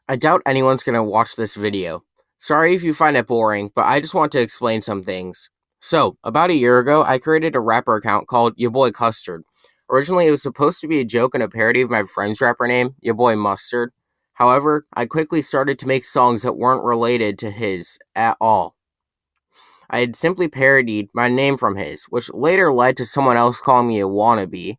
I doubt anyone's gonna watch this video. Sorry if you find it boring, but I just want to explain some things. So, about a year ago, I created a rapper account called Ya Boi Custard. Originally, it was supposed to be a joke and a parody of my friend's rapper name, Ya Boi Mustard. However, I quickly started to make songs that weren't related to his at all. I had simply parodied my name from his, which later led to someone else calling me a wannabe,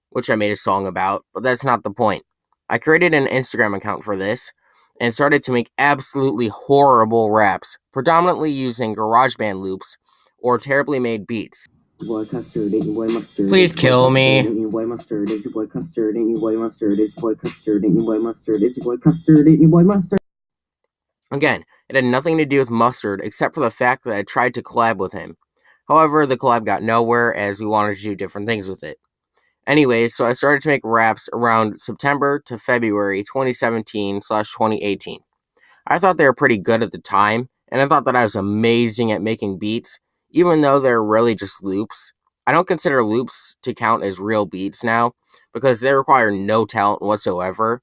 which I made a song about, but that's not the point. I created an Instagram account for this and started to make absolutely horrible raps, predominantly using GarageBand loops or terribly made beats. Boy custard, ain't your boy mustard. Please kill me. Ain't your boy mustard, it's your boy custard, ain't your boy mustard, it's your boy custard, ain't your boy mustard, it's your boy custard, ain't your boy mustard. Again, it had nothing to do with Mustard except for the fact that I tried to collab with him. However, the collab got nowhere as we wanted to do different things with it. Anyways, so I started to make raps around September to February 2017/2018. I thought they were pretty good at the time, and I thought that I was amazing at making beats, even though they're really just loops. I don't consider loops to count as real beats now, because they require no talent whatsoever.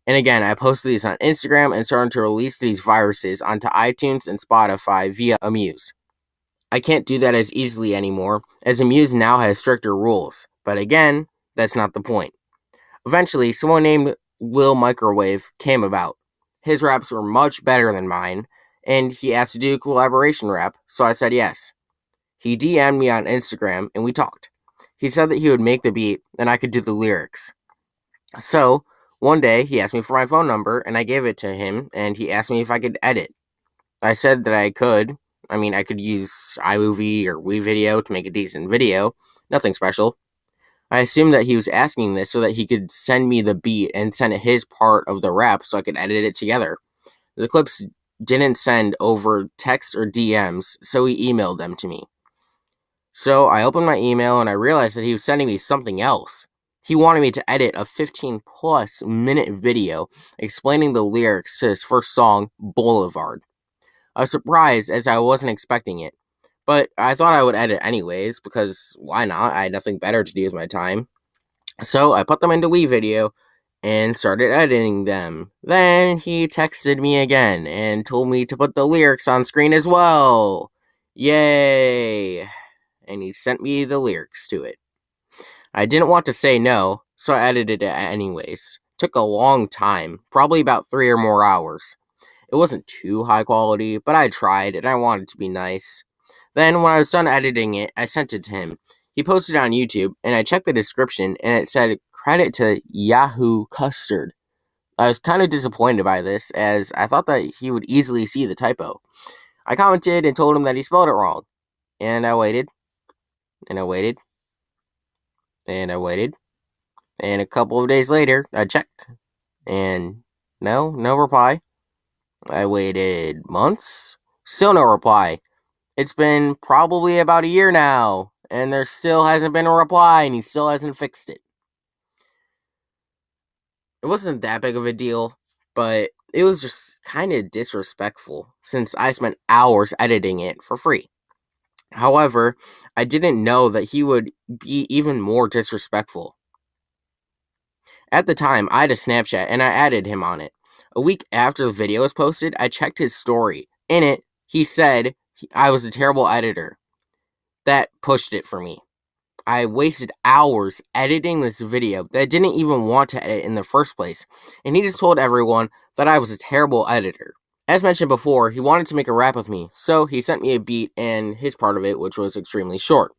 And again, I posted these on Instagram and started to release these viruses onto iTunes and Spotify via Amuse. I can't do that as easily anymore, as Amuse now has stricter rules. But again, that's not the point. Eventually, someone named Lil Microwave came about. His raps were much better than mine, and he asked to do a collaboration rap, so I said yes. He DM'd me on Instagram, and we talked. He said that he would make the beat, and I could do the lyrics. So, one day, he asked me for my phone number, and I gave it to him, and he asked me if I could edit. I said that I could. I could use iMovie or WeVideo to make a decent video. Nothing special. I assumed that he was asking this so that he could send me the beat and send his part of the rap so I could edit it together. The clips didn't send over text or DMs, so he emailed them to me. So I opened my email and I realized that he was sending me something else. He wanted me to edit a 15+ minute video explaining the lyrics to his first song, Boulevard. I was surprised as I wasn't expecting it, but I thought I would edit anyways because why not? I had nothing better to do with my time. So I put them into WeVideo and started editing them. Then he texted me again and told me to put the lyrics on screen as well. Yay! And he sent me the lyrics to it. I didn't want to say no, so I edited it anyways. Took a long time, probably about 3 or more hours. It wasn't too high quality, but I tried and I wanted to be nice. Then when I was done editing it, I sent it to him. He posted it on YouTube, and I checked the description, and it said, credit to Yahoo Custard. I was kind of disappointed by this, as I thought that he would easily see the typo. I commented and told him that he spelled it wrong. And I waited, and I waited, and I waited, and a couple of days later, I checked, and no reply. I waited months, still no reply. It's been probably about a year now, and there still hasn't been a reply, and he still hasn't fixed it. It wasn't that big of a deal, but it was just kind of disrespectful, since I spent hours editing it for free. However, I didn't know that he would be even more disrespectful. At the time, I had a Snapchat, and I added him on it. A week after the video was posted, I checked his story. In it, he said I was a terrible editor. That pushed it for me. I wasted hours editing this video that I didn't even want to edit in the first place, and he just told everyone that I was a terrible editor. As mentioned before, he wanted to make a rap with me, so he sent me a beat and his part of it, which was extremely short.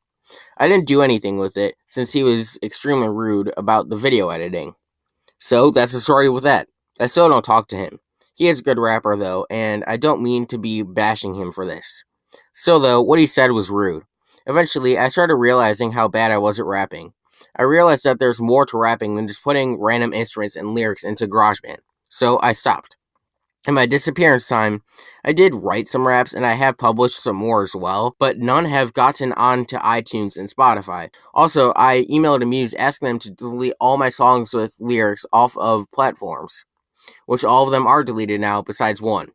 I didn't do anything with it, since he was extremely rude about the video editing. So that's the story with that. I still don't talk to him. He is a good rapper though, and I don't mean to be bashing him for this. Still though, what he said was rude. Eventually, I started realizing how bad I was at rapping. I realized that there's more to rapping than just putting random instruments and lyrics into GarageBand. So I stopped. In my disappearance time, I did write some raps and I have published some more as well, but none have gotten onto iTunes and Spotify. Also, I emailed Amuse asking them to delete all my songs with lyrics off of platforms, which all of them are deleted now besides one.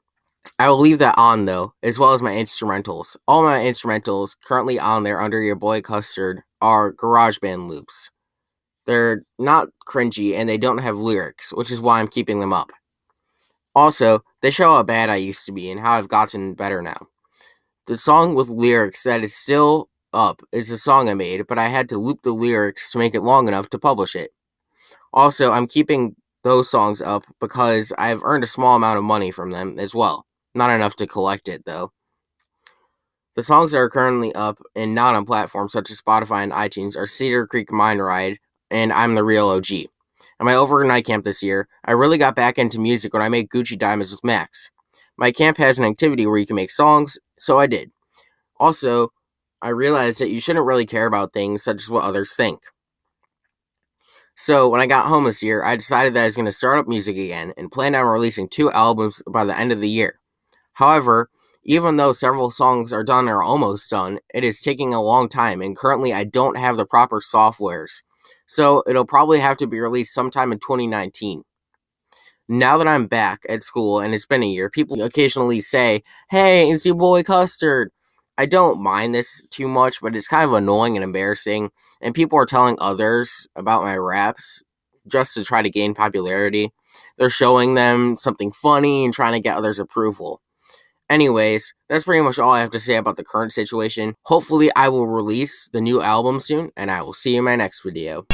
I will leave that on though, as well as my instrumentals. All my instrumentals currently on there under Ya Boi Custard are GarageBand loops. They're not cringy and they don't have lyrics, which is why I'm keeping them up. Also, they show how bad I used to be and how I've gotten better now. The song with lyrics that is still up is a song I made, but I had to loop the lyrics to make it long enough to publish it. Also, I'm keeping those songs up because I've earned a small amount of money from them as well. Not enough to collect it, though. The songs that are currently up and not on platforms such as Spotify and iTunes are Cedar Creek Mine Ride and I'm the Real OG. At my overnight camp this year, I really got back into music when I made Gucci Diamonds with Max. My camp has an activity where you can make songs, so I did. Also, I realized that you shouldn't really care about things such as what others think. So, when I got home this year, I decided that I was going to start up music again and planned on releasing 2 albums by the end of the year. However, even though several songs are done or almost done, it is taking a long time, and currently I don't have the proper softwares. So, it'll probably have to be released sometime in 2019. Now that I'm back at school and it's been a year, people occasionally say, "Hey, it's your boy Custard." I don't mind this too much, but it's kind of annoying and embarrassing, and people are telling others about my raps just to try to gain popularity. They're showing them something funny and trying to get others' approval. Anyways, that's pretty much all I have to say about the current situation. Hopefully, I will release the new album soon, and I will see you in my next video.